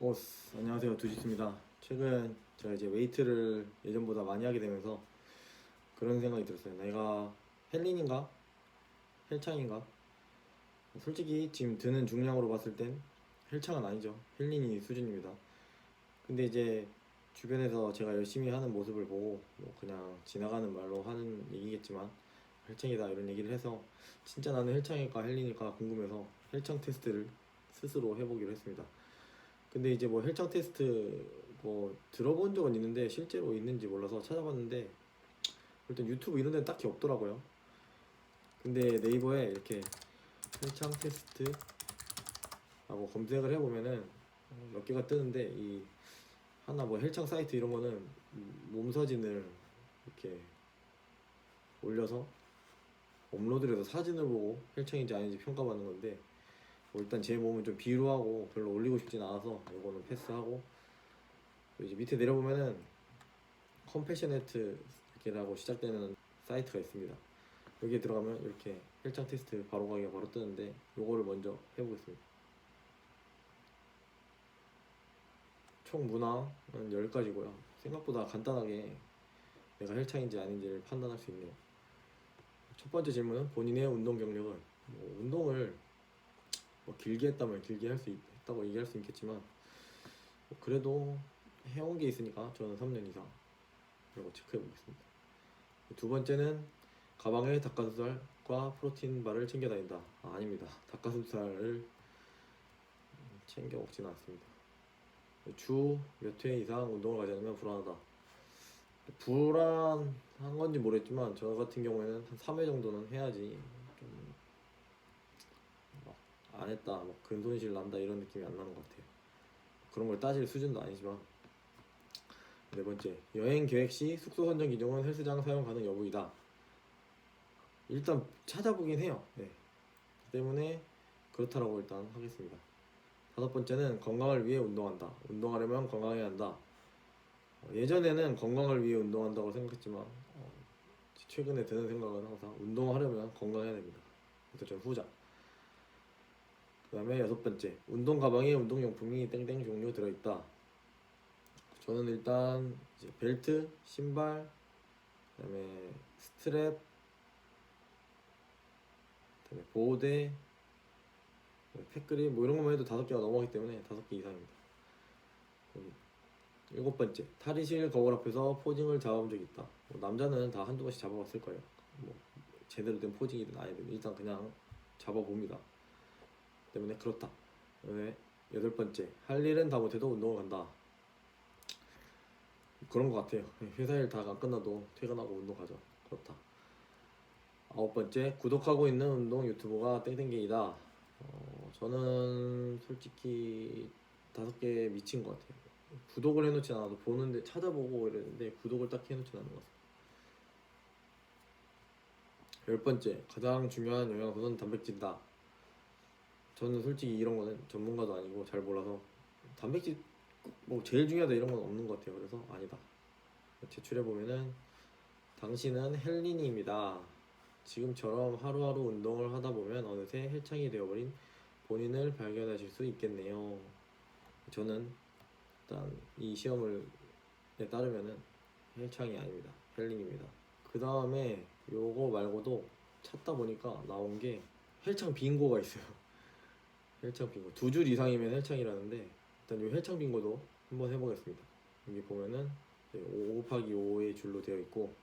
안녕하세요. 두지스입니다. 최근 제가 이제 웨이트를 예전보다 많이 하게 되면서 그런 생각이 들었어요. 내가 헬린인가? 헬창인가? 솔직히 지금 드는 중량으로 봤을 땐 헬창은 아니죠. 헬린이 수준입니다. 근데 이제 주변에서 제가 열심히 하는 모습을 보고 뭐 그냥 지나가는 말로 하는 얘기겠지만 헬창이다 이런 얘기를 해서 진짜 나는 헬창일까 헬린일까 궁금해서 헬창 테스트를 스스로 해보기로 했습니다. 근데 이제 뭐 혈장 테스트 뭐 들어본 적은 있는데 실제로 있는지 몰라서 찾아봤는데 일단 유튜브 이런 데는 딱히 없더라고요. 근데 네이버에 이렇게 혈장 테스트라고 검색을 해보면은 몇 개가 뜨는데 이 하나 뭐 혈장 사이트 이런 거는 몸 사진을 이렇게 올려서 업로드를 해서 사진을 보고 혈청인지 아닌지 평가받는 건데 뭐 일단 제 몸은 좀 비루하고 별로 올리고 싶진 않아서 이거는 패스하고 이제 밑에 내려보면은 컴패셔네트라고 시작되는 사이트가 있습니다. 여기에 들어가면 이렇게 혈장 테스트 바로 가기가 바로 뜨는데 요거를 먼저 해보겠습니다. 총 문항은 10가지고요. 생각보다 간단하게 내가 혈창인지 아닌지를 판단할 수 있네요. 첫 번째 질문은 본인의 운동 경력은 뭐 운동을 뭐 길게 했다면 길게 했다고 얘기할 수 있겠지만 뭐 그래도 해온 게 있으니까 저는 3년 이상 이라고 체크해 보겠습니다. 두 번째는 가방에 닭가슴살과 프로틴 바를 챙겨 다닌다. 아닙니다. 닭가슴살을 챙겨 먹지는 않습니다. 주 몇 회 이상 운동을 가지 않으면 불안하다. 불안한 건지 모르겠지만 저 같은 경우에는 한 3회 정도는 해야지 좀 안 했다, 뭐 근손실 난다 이런 느낌이 안 나는 것 같아요. 그런 걸 따질 수준도 아니지만. 네 번째, 여행 계획 시 숙소 선정 기종은 헬스장 사용 가능 여부이다. 일단 찾아보긴 해요. 네. 때문에 그렇다라고 일단 하겠습니다. 다섯 번째는 건강을 위해 운동한다. 운동하려면 건강해야 한다. 예전에는 건강을 위해 운동한다고 생각했지만 최근에 드는 생각은 항상 운동하려면 건강해야 됩니다. 그래서 전 후자. 그 다음에 여섯 번째, 운동 가방에 운동용품이 땡땡 종류 들어있다. 저는 일단 이제 벨트, 신발, 그 다음에 스트랩, 그 다음에 보호대, 팩그립 뭐 이런 것만 해도 5개가 넘어가기 때문에 5개 이상입니다. 일곱 번째, 탈의실 거울 앞에서 포징을 잡아본 적이 있다. 뭐 남자는 다 한두 번씩 잡아봤을 거예요. 뭐 제대로 된 포징이든 아니든 일단 그냥 잡아봅니다. 때문에 그렇다. 그다음에 여덟 번째, 할 일은 다 못해도 운동을 간다. 그런 것 같아요. 회사 일 다 안 끝나도 퇴근하고 운동 가죠. 그렇다. 아홉 번째, 구독하고 있는 운동 유튜버가 땡땡게이다. 저는 솔직히 5개 미친 것 같아요. 구독을 해놓지 않아도 보는데 찾아보고 이랬는데 구독을 딱히 해놓지 않은 것 같습니다. 열 번째, 가장 중요한 영양소는 단백질이다. 저는 솔직히 이런 거는 전문가도 아니고 잘 몰라서 단백질 뭐 제일 중요하다 이런 건 없는 것 같아요. 그래서 아니다. 제출해 보면은 당신은 헬린이입니다. 지금처럼 하루하루 운동을 하다 보면 어느새 헬창이 되어버린 본인을 발견하실 수 있겠네요. 저는 일단 이 시험을 따르면은 헬창이 아닙니다. 헬린입니다. 그 다음에 요거 말고도 찾다 보니까 나온 게 헬창 빙고가 있어요. 헬창 빙고 2줄 이상이면 헬창이라는데 일단 요 헬창 빙고도 한번 해보겠습니다. 여기 보면은 5 곱하기 5의 줄로 되어 있고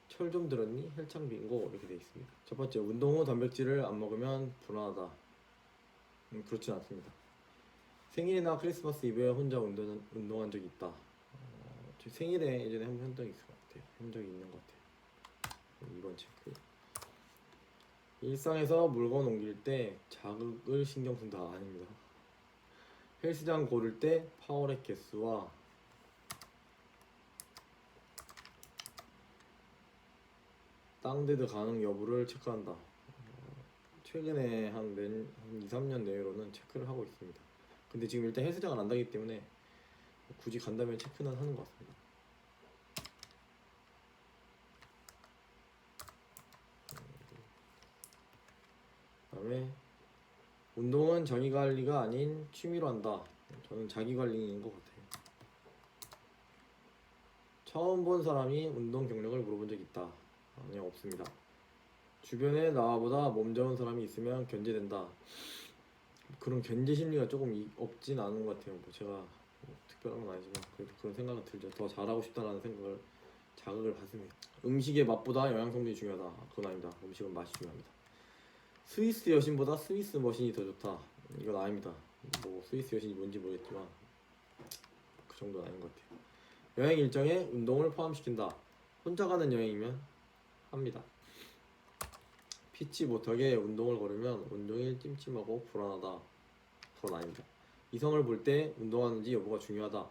철 좀 들었니? 헬창 빙고 이렇게 되어 있습니다. 첫 번째, 운동 후 단백질을 안 먹으면 불안하다. 그렇진 않습니다. 생일이나 크리스마스 이브에 혼자 운동한 적이 있다. 제 생일에 예전에 한번 한 적이 있을 것 같아요. 한 적이 있는 것 같아요. 2번 체크. 일상에서 물건 옮길 때 자극을 신경 쓴다. 아닙니다. 헬스장 고를 때 파워렉 개수와 땅데드 가능 여부를 체크한다. 최근에 한 2, 3년 내로는 체크를 하고 있습니다. 근데 지금 일단 헬스장을 안 가기 때문에 굳이 간다면 체크는 하는 것 같습니다. 그 다음에 운동은 자기관리가 아닌 취미로 한다. 저는 자기관리인 것 같아요. 처음 본 사람이 운동 경력을 물어본 적 있다? 아니요, 없습니다. 주변에 나보다 몸 좋은 사람이 있으면 견제된다. 그런 견제 심리가 조금 없진 않은 것 같아요. 뭐 제가 뭐 특별한 건 아니지만 그래도 그런 생각은 들죠. 더 잘하고 싶다라는 생각을 자극을 받습니다. 음식의 맛보다 영양 성분이 중요하다. 그건 아닙니다. 음식은 맛이 중요합니다. 스위스 여신보다 스위스 머신이 더 좋다. 이건 아닙니다. 뭐 스위스 여신이 뭔지 모르겠지만 그 정도는 아닌 것 같아요. 여행 일정에 운동을 포함시킨다. 혼자 가는 여행이면 합니다. 피치 못하게 운동을 걸으면 온종일 찜찜하고 불안하다. 그건 아닙니다. 이성을 볼 때 운동하는지 여부가 중요하다.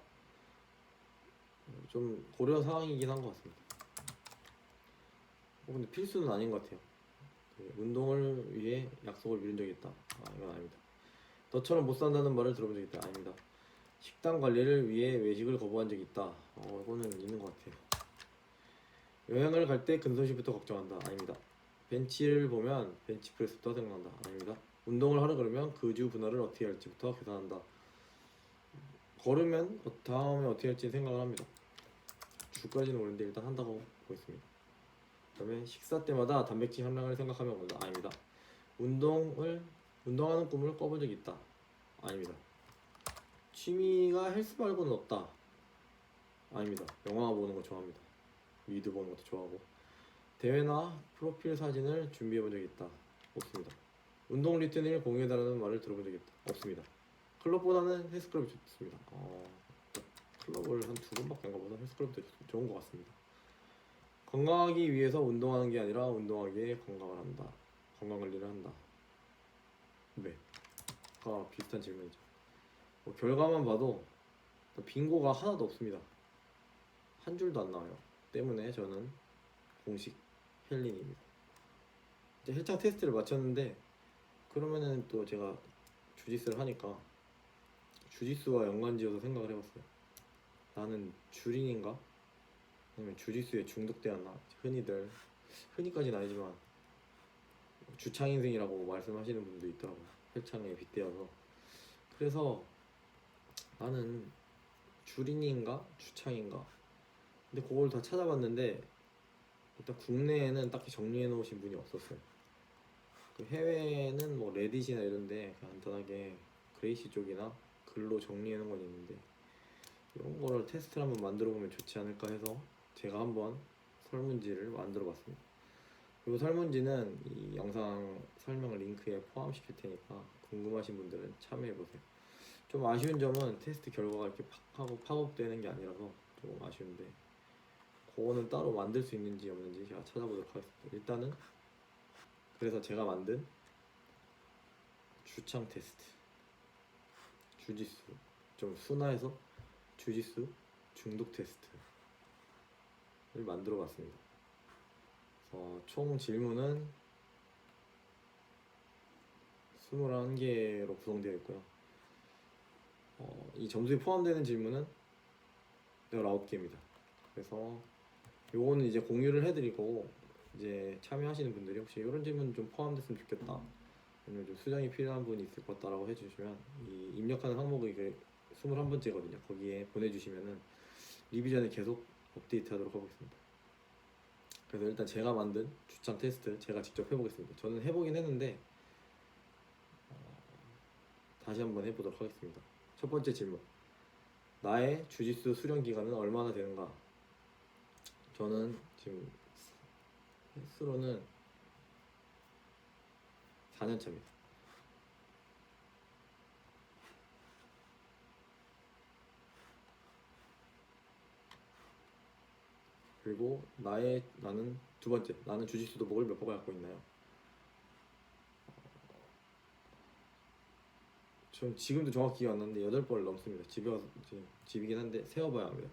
좀 고려 사항이긴 한 것 같습니다. 근데 필수는 아닌 것 같아요. 운동을 위해 약속을 미룬 적이 있다. 이건 아닙니다. 너처럼 못 산다는 말을 들어본 적이 있다. 아닙니다. 식단 관리를 위해 외식을 거부한 적이 있다. 이거는 있는 것 같아요. 여행을 갈 때 근손실부터 걱정한다. 아닙니다. 벤치를 보면 벤치프레스부터 생각난다. 아닙니다. 운동을 하려 그러면 그 주 분할을 어떻게 할지부터 계산한다. 걸으면 다음에 어떻게 할지 생각을 합니다. 주까지는 모르는데 일단 한다고 보겠습니다. 그 다음에 식사 때마다 단백질 함량을 생각하며 먹는다. 아닙니다. 운동하는 꿈을 꿔본 적이 있다. 아닙니다. 취미가 헬스 말고는 없다. 아닙니다. 영화 보는 거 좋아합니다. 미드 보는 것도 좋아하고. 대회나 프로필 사진을 준비해 본 적이 있다. 없습니다. 운동 루틴을 공유해달라는 말을 들어본 적이 있다. 없습니다. 클럽보다는 헬스클럽이 좋습니다. 클럽을 한 2번밖에 안 가봐서 헬스클럽도 좋은 것 같습니다. 건강하기 위해서 운동하는 게 아니라 운동하기 위해 건강을 한다. 건강관리를 한다. 네. 비슷한 질문이죠. 결과만 봐도 빙고가 하나도 없습니다. 한 줄도 안 나와요. 때문에 저는 공식 헬린입니다. 이제 헬창 테스트를 마쳤는데 그러면은 또 제가 주짓수를 하니까 주짓수와 연관지어서 생각을 해봤어요. 나는 주린인가? 아니면 주짓수에 중독되었나? 흔히까지는 아니지만 주창인생이라고 말씀하시는 분도 있더라고요. 헬창에 빗대어서. 그래서 나는 주린인가? 주창인가? 근데 그걸 다 찾아봤는데 일단 국내에는 딱히 정리해 놓으신 분이 없었어요. 그 해외에는 뭐 레딧이나 이런데 간단하게 그레이시 쪽이나 글로 정리해 놓은 건 있는데 이런 거를 테스트를 한번 만들어 보면 좋지 않을까 해서 제가 한번 설문지를 만들어 봤습니다. 그리고 설문지는 이 영상 설명 링크에 포함시킬 테니까 궁금하신 분들은 참여해 보세요. 좀 아쉬운 점은 테스트 결과가 이렇게 팍 하고 팝업되는 게 아니라서 좀 아쉬운데 그거는 따로 만들 수 있는지 없는지 제가 찾아보도록 하겠습니다. 일단은 그래서 제가 만든 주창 테스트 주짓수 좀 순화해서 주짓수 중독 테스트를 만들어 봤습니다. 총 질문은 21개로 구성되어 있고요. 이 점수에 포함되는 질문은 19개입니다. 그래서 요거는 이제 공유를 해드리고 이제 참여하시는 분들이 혹시 이런 질문 좀 포함됐으면 좋겠다 아니면 좀 수정이 필요한 분이 있을 것 같다라고 해주시면 이 입력하는 항목이 이게 21번째거든요. 거기에 보내주시면은 리비전에 계속 업데이트 하도록 하겠습니다. 그래서 일단 제가 만든 주창 테스트 제가 직접 해보겠습니다. 저는 해보긴 했는데 다시 한번 해보도록 하겠습니다. 첫 번째 질문. 나의 주짓수 수련 기간은 얼마나 되는가? 저는 지금 횟수로는 4년 차입니다. 그리고 나는 두 번째, 나는 주짓수 도복을 몇 벌 갖고 있나요? 전 지금도 정확히 기억 안 나는데 8벌 넘습니다. 집에 와서 지금 집이긴 한데 세어봐야 합니다.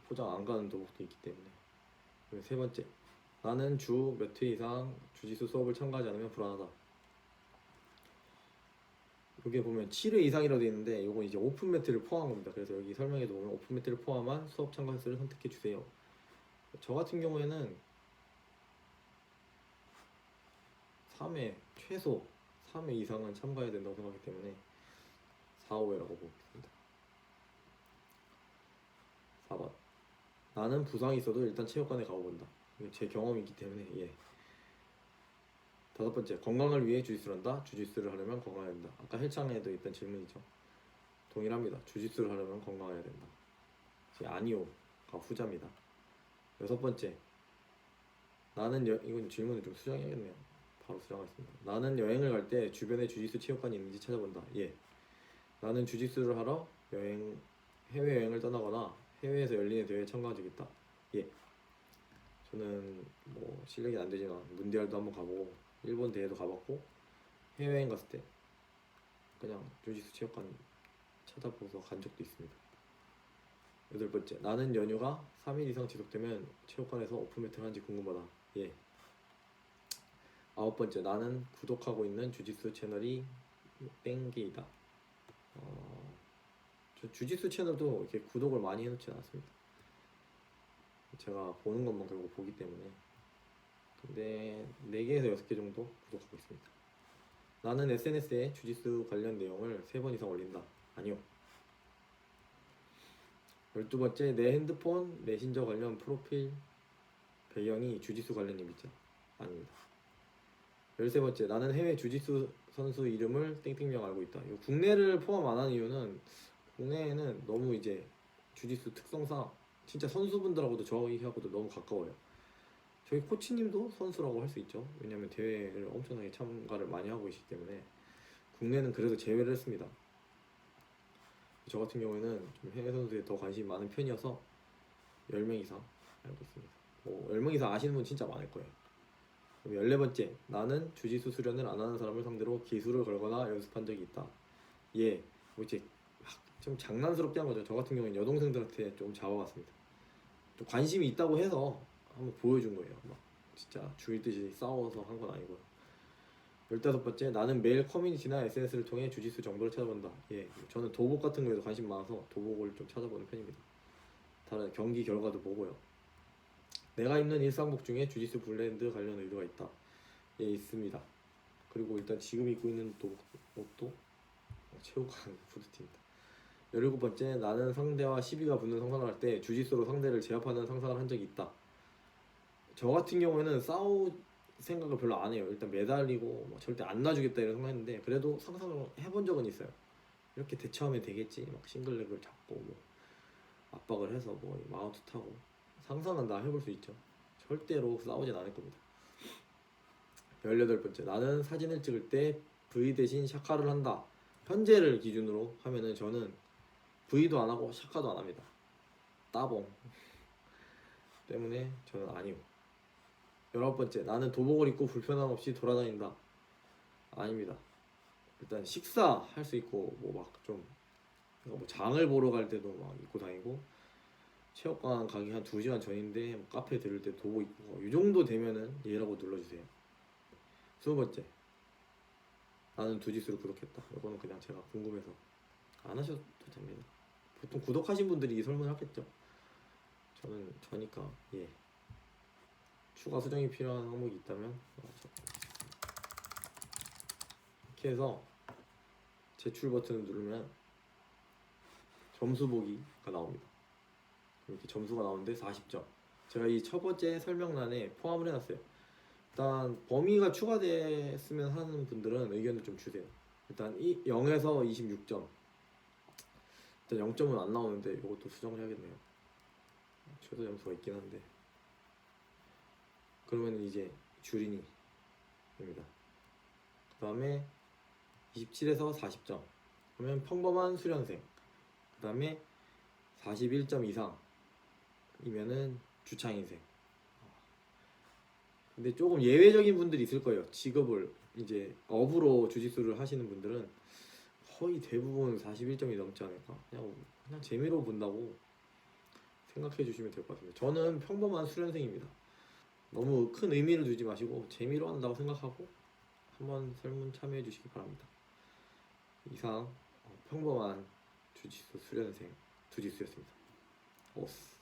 포장 안 가는 도복도 있기 때문에. 그리고 세 번째, 나는 주 몇 회 이상 주짓수 수업을 참가하지 않으면 불안하다. 여기 보면 7회 이상이라고 되어 있는데 이건 이제 오픈 매트를 포함한 겁니다. 그래서 여기 설명에도 보면 오픈 매트를 포함한 수업 참가 횟수를 선택해 주세요. 저 같은 경우에는 3회 최소 3회 이상은 참가해야 된다고 생각하기 때문에 4호회라고 보겠습니다. 4번. 나는 부상이 있어도 일단 체육관에 가보본다. 이거 제 경험이 있기 때문에 예. 5번째. 건강을 위해 주짓수를 한다. 주짓수를 하려면 건강해야 된다. 아까 헬창에도 있던 질문이죠. 동일합니다. 주짓수를 하려면 건강해야 된다. 제 아니오가 후자입니다. 6번째. 이건 질문을 좀 수정해야겠네요. 바로 수정하겠습니다. 나는 여행을 갈 때 주변에 주짓수 체육관이 있는지 찾아본다. 예. 나는 주짓수를 하러 해외여행을 떠나거나 해외에서 열리는 대회에 참가한 적이 있다. 예. 저는 뭐 실력이 안 되지만 문디알도 한번 가보고 일본 대회도 가봤고 해외여행 갔을 때 그냥 주짓수 체육관 찾아보서 간 적도 있습니다. 8번째. 나는 연휴가 3일 이상 지속되면 체육관에서 오픈매트를 하는지 궁금하다. 예. 9번째. 나는 구독하고 있는 주짓수 채널이 땡기이다. 저 주짓수 채널도 이렇게 구독을 많이 해놓지 않았습니다. 제가 보는 것만 결국 보기 때문에. 근데 4개에서 6개 정도 구독하고 있습니다. 나는 SNS에 주짓수 관련 내용을 3번 이상 올린다. 아니요. 12번째. 내 핸드폰 메신저 관련 프로필 배경이 주짓수 관련 이미지야. 아닙니다. 13번째. 나는 해외 주짓수 선수 이름을 땡땡명 알고 있다. 이거 국내를 포함 안 하는 이유는 국내에는 너무 이제 주짓수 특성상 진짜 선수분들하고도 저희하고도 너무 가까워요. 저희 코치님도 선수라고 할 수 있죠. 왜냐면 대회를 엄청나게 참가를 많이 하고 계시기 때문에 국내는 그래서 제외를 했습니다. 저 같은 경우에는 좀 해외 선수에 더 관심이 많은 편이어서 10명 이상 알고 있습니다. 10명 이상 아시는 분 진짜 많을 거예요. 14번째. 나는 주짓수 수련을 안 하는 사람을 상대로 기술을 걸거나 연습한 적이 있다. 예, 뭐 이제 좀 장난스럽게 한 거죠. 저 같은 경우는 여동생들한테 좀 잡아봤습니다. 좀 관심이 있다고 해서 한번 보여준 거예요. 막 진짜 죽일 듯이 싸워서 한 건 아니고요. 15번째. 나는 매일 커뮤니티나 SNS를 통해 주짓수 정보를 찾아본다. 예, 저는 도복 같은 거에도 관심 많아서 도복을 좀 찾아보는 편입니다. 다른 경기 결과도 보고요. 내가 입는 일상복 중에 주짓수 브랜드 관련 의도가 있다. 예, 있습니다. 그리고 일단 지금 입고 있는 도복도 체육관 푸드티입니다. 17번째. 나는 상대와 시비가 붙는 상상을 할 때 주짓수로 상대를 제압하는 상상을 한 적이 있다. 저 같은 경우에는 싸울 생각을 별로 안 해요. 일단 매달리고 뭐 절대 안 놔주겠다 이런 생각했는데 그래도 상상을 해본 적은 있어요. 이렇게 대처하면 되겠지. 막 싱글렉을 잡고 뭐 압박을 해서 뭐 마운트 타고 상상은 다 해볼 수 있죠. 절대로 싸우진 않을 겁니다. 18번째. 나는 사진을 찍을 때 V 대신 샤카를 한다. 현재를 기준으로 하면은 저는 V도 안 하고 샤카도 안 합니다. 따봉 때문에 저는 아니요. 19번째. 나는 도복을 입고 불편함 없이 돌아다닌다. 아닙니다. 일단 식사할 수 있고 뭐 막 좀 뭐 장을 보러 갈 때도 막 입고 다니고 체육관 가기 한 2시간 전인데 뭐 카페 들을 때 도복 입고 이 정도 되면은 예라고 눌러주세요. 20번째. 나는 주짓수를 구독했다. 이거는 그냥 제가 궁금해서 안 하셔도 됩니다. 보통 구독하신 분들이 이 설문을 하겠죠. 저는 저니까 예. 추가 수정이 필요한 항목이 있다면 이렇게 해서 제출 버튼을 누르면 점수 보기가 나옵니다. 이렇게 점수가 나오는데 40점. 제가 이 첫 번째 설명란에 포함을 해놨어요. 일단 범위가 추가됐으면 하는 분들은 의견을 좀 주세요. 일단 0에서 26점. 일단 0점은 안 나오는데 이것도 수정을 해야겠네요. 최소 점수가 있긴 한데. 그러면 이제 주린이 됩니다. 그 다음에 27에서 40점. 그러면 평범한 수련생. 그 다음에 41점 이상이면은 주창인생. 근데 조금 예외적인 분들이 있을 거예요. 직업을 이제 업으로 주짓수를 하시는 분들은 거의 대부분 41점이 넘지 않을까. 그냥 재미로 본다고 생각해 주시면 될 것 같습니다. 저는 평범한 수련생입니다. 너무 큰 의미를 두지 마시고 재미로 한다고 생각하고 한번 설문 참여해 주시기 바랍니다. 이상 평범한 주짓수 수련생 주짓수였습니다. 오스.